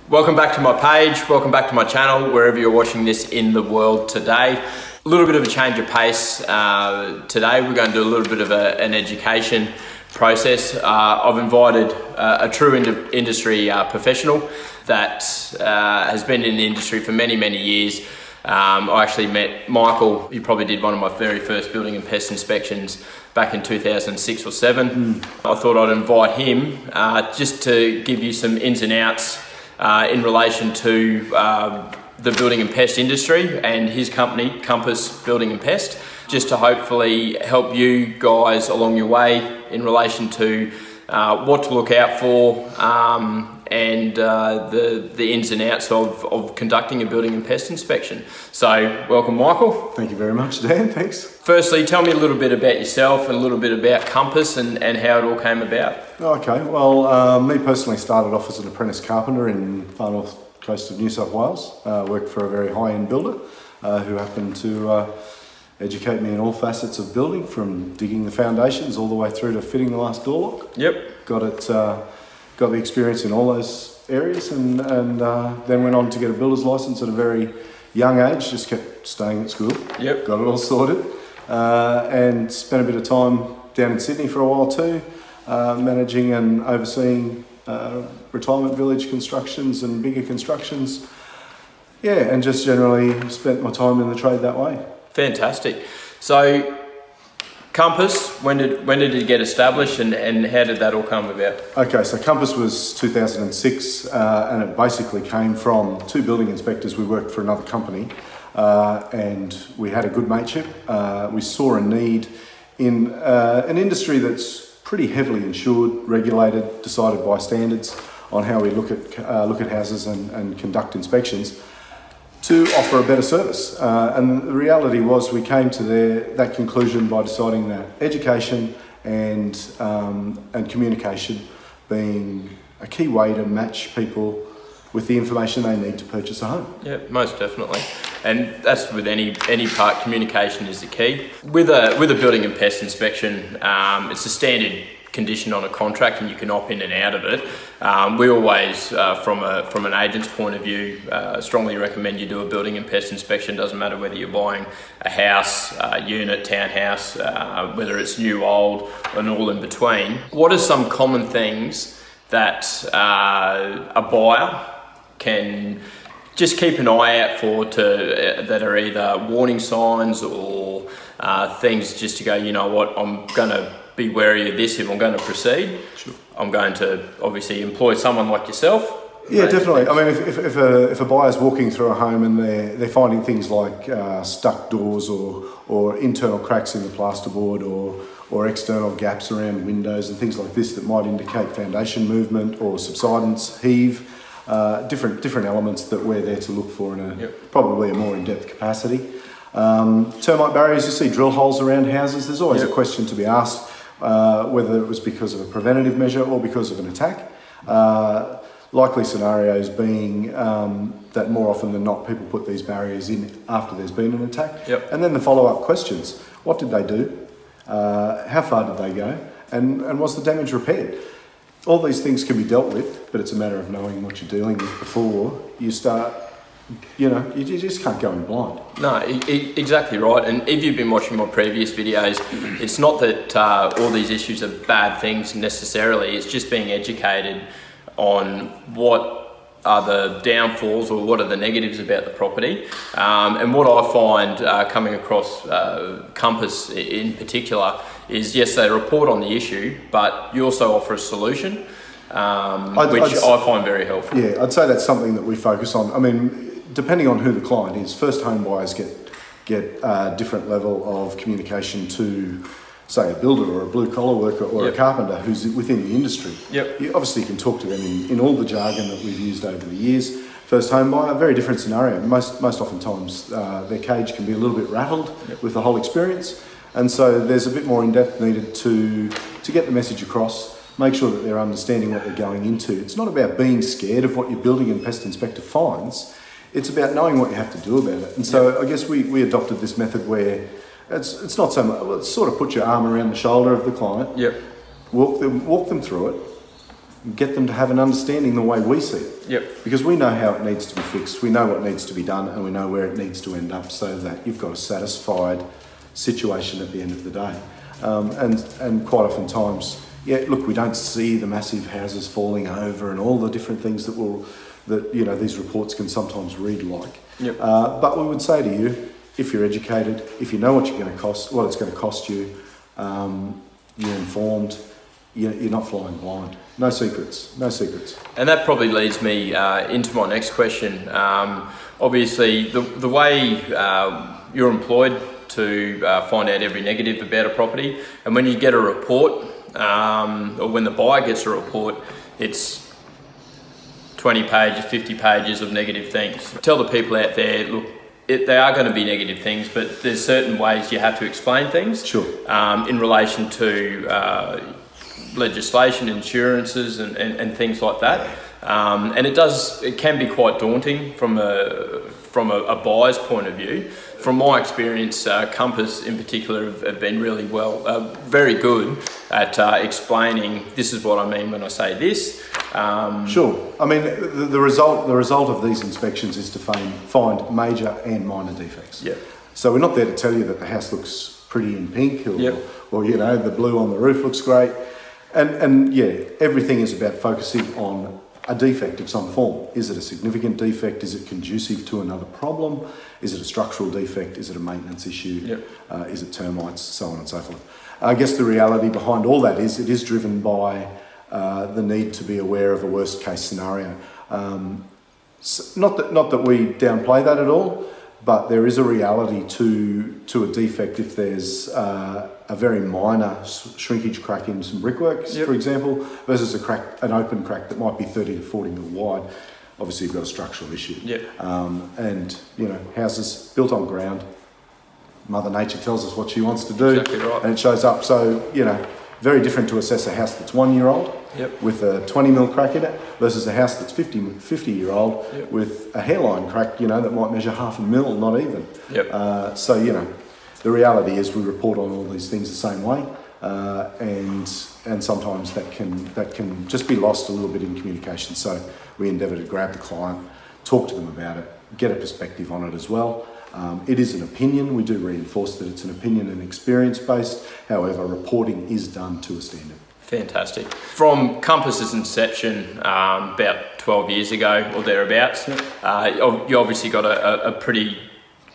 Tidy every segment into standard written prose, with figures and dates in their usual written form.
Welcome back to my page, welcome back to my channel, wherever you're watching this in the world today. A little bit of a change of pace today. We're going to do a little bit of an education process. I've invited a true industry professional that has been in the industry for many, many years. I actually met Michael. He probably did one of my very first building and pest inspections back in 2006 or 7. I thought I'd invite him just to give you some ins and outs in relation to the building and pest industry and his company, Compass Building and Pest, just to hopefully help you guys along your way in relation to what to look out for and the ins and outs of conducting a building and pest inspection. So, welcome Michael. Thank you very much, Dan, thanks. Firstly, tell me a little bit about yourself and a little bit about Compass and how it all came about. Okay, well, me personally started off as an apprentice carpenter in far north coast of New South Wales. Worked for a very high-end builder who happened to educate me in all facets of building, from digging the foundations all the way through to fitting the last door lock. Yep. Got the experience in all those areas, and then went on to get a builder's license at a very young age. Just kept staying at school. Yep. Got it all sorted, and spent a bit of time down in Sydney for a while too, managing and overseeing retirement village constructions and bigger constructions. Yeah, and just generally spent my time in the trade that way. Fantastic. So, Compass, when did it get established and how did that all come about? Okay, so Compass was 2006 and it basically came from two building inspectors. We worked for another company and we had a good mateship. We saw a need in an industry that's pretty heavily insured, regulated, decided by standards on how we look at houses and conduct inspections, to offer a better service. And the reality was we came to that conclusion by deciding that education and communication being a key way to match people with the information they need to purchase a home. Yeah, most definitely. And that's with any part, communication is the key. With a building and pest inspection, it's a standard condition on a contract and you can opt in and out of it. We always, from an agent's point of view, strongly recommend you do a building and pest inspection. Doesn't matter whether you're buying a house, a unit, townhouse, whether it's new, old, and all in between. What are some common things that a buyer can just keep an eye out for that are either warning signs or things just to go, you know what, I'm going to be wary of this if I'm going to proceed. Sure. I'm going to obviously employ someone like yourself. Yeah, definitely. I mean, if a buyer's walking through a home and they're finding things like stuck doors or internal cracks in the plasterboard or external gaps around windows and things like this that might indicate foundation movement or subsidence, heave, different elements that we're there to look for in probably a more in-depth capacity. Termite barriers, you see drill holes around houses. There's always a question to be asked, whether it was because of a preventative measure or because of an attack. Likely scenarios being that more often than not people put these barriers in after there's been an attack. Yep. And then the follow-up questions. What did they do? How far did they go? And was the damage repaired? All these things can be dealt with, but it's a matter of knowing what you're dealing with before you start. You know, you just can't go in blind. No, exactly right. And if you've been watching my previous videos, it's not that all these issues are bad things necessarily. It's just being educated on what are the downfalls or what are the negatives about the property. And what I find coming across Compass in particular is, yes, they report on the issue, but you also offer a solution, which I find very helpful. Yeah, I'd say that's something that we focus on. I mean, depending on who the client is, first home buyers get a different level of communication to, say, a builder or a blue-collar worker or a carpenter who's within the industry. Yep. You obviously can talk to them in all the jargon that we've used over the years. First home buyer, very different scenario. Most oftentimes their cage can be a little bit rattled with the whole experience, and so there's a bit more in-depth needed to get the message across, make sure that they're understanding what they're going into. It's not about being scared of what your building and pest inspector finds. It's about knowing what you have to do about it. And so I guess we adopted this method where it's not so much, well, it's sort of put your arm around the shoulder of the client, walk them through it, get them to have an understanding the way we see it. Yep. Because we know how it needs to be fixed, we know what needs to be done, and we know where it needs to end up, so that you've got a satisfied situation at the end of the day. And quite often times, yeah, look, we don't see the massive houses falling over and all the different things that these reports can sometimes read like. Yep. But we would say to you, if you're educated, if you know what it's going to cost you, you're informed, you're not flying blind. No secrets, no secrets. And that probably leads me into my next question. Obviously, the way you're employed to find out every negative about a property, and when you get a report, or when the buyer gets a report, it's 20 pages, 50 pages of negative things. Tell the people out there, look, they are going to be negative things, but there's certain ways you have to explain things. Sure. In relation to legislation, insurances, and things like that. And it can be quite daunting from a buyer's point of view. From my experience, Compass in particular have been really very good at explaining, this is what I mean when I say this. Sure. I mean, the result of these inspections is to find major and minor defects. Yep. So we're not there to tell you that the house looks pretty in pink, or, yep. or the blue on the roof looks great. And yeah, everything is about focusing on a defect of some form. Is it a significant defect? Is it conducive to another problem? Is it a structural defect? Is it a maintenance issue? Yep. Is it termites? So on and so forth. I guess the reality behind all that is it is driven by the need to be aware of a worst case scenario. Not that we downplay that at all, but there is a reality to a defect if there's a very minor shrinkage crack in some brickwork, yep. for example, versus an open crack that might be 30 to 40 mil wide. Obviously, you've got a structural issue. Yep. And houses built on ground, Mother Nature tells us what she wants to do, exactly right. and it shows up. So very different to assess a house that's 1 year old. Yep. With a 20 mil crack in it versus a house that's 50 year old, yep. with a hairline crack, that might measure half a mil, not even. Yep. So the reality is we report on all these things the same way, and sometimes that can just be lost a little bit in communication. So we endeavour to grab the client, talk to them about it, get a perspective on it as well. It is an opinion. We do reinforce that it's an opinion and experience based. However, reporting is done to a standard. Fantastic. From Compass's inception about 12 years ago or thereabouts, you obviously got a pretty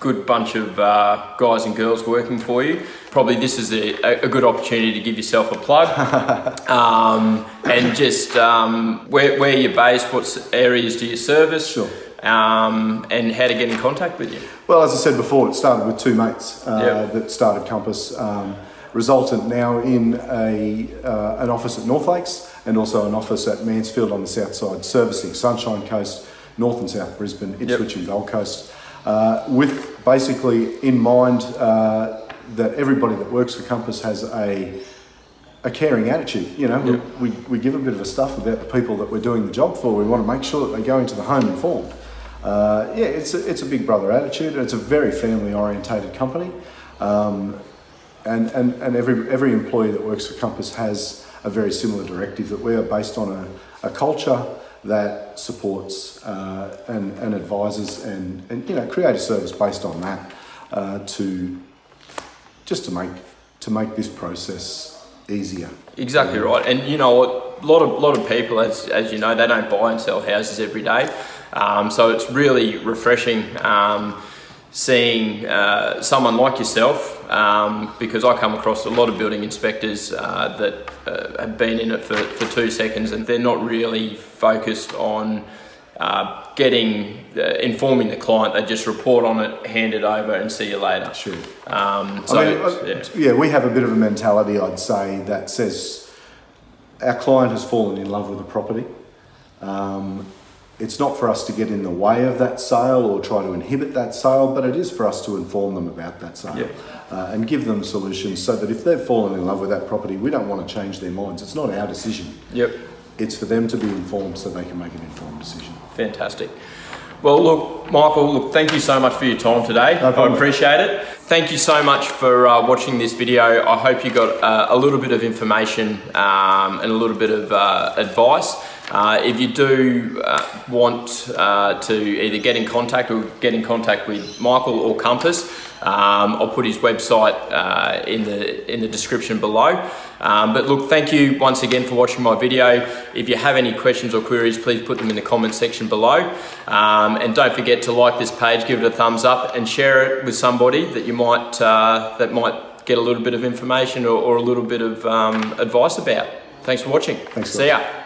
good bunch of guys and girls working for you. Probably this is a good opportunity to give yourself a plug. And just where you're based, what areas do you service? Sure. And how to get in contact with you. Well, as I said before, it started with two mates Yep. that started Compass. Resultant now in an office at North Lakes and also an office at Mansfield on the south side, servicing Sunshine Coast, North and South Brisbane, Ipswich and Gold Coast, with basically in mind that everybody that works for Compass has a caring attitude. Yep. We give a bit of a stuff about the people that we're doing the job for. We want to make sure that they go into the home informed. It's a big brother attitude, and it's a very family orientated company. And every employee that works for Compass has a very similar directive, that we are based on a culture that supports and advises and create a service based on that to make this process easier. Exactly right. And you know what, a lot of people, as you know, they don't buy and sell houses every day. So it's really refreshing seeing someone like yourself, because I come across a lot of building inspectors that have been in it for 2 seconds, and they're not really focused on informing the client. They just report on it, hand it over, and see you later. Sure. So we have a bit of a mentality, I'd say, that says our client has fallen in love with the property. It's not for us to get in the way of that sale or try to inhibit that sale, but it is for us to inform them about that sale and give them solutions, so that if they've fallen in love with that property, we don't want to change their minds. It's not our decision. Yep. It's for them to be informed so they can make an informed decision. Fantastic. Well, look, Michael, look, thank you so much for your time today. No problem. I appreciate it. Thank you so much for watching this video. I hope you got a little bit of information and a little bit of advice. If you do want to either get in contact with Michael or Compass, I'll put his website in the description below. But look, thank you once again for watching my video. If you have any questions or queries, please put them in the comment section below. And don't forget to like this page, give it a thumbs up, and share it with somebody that you might get a little bit of information or a little bit of advice about. Thanks for watching. Thanks, See ya.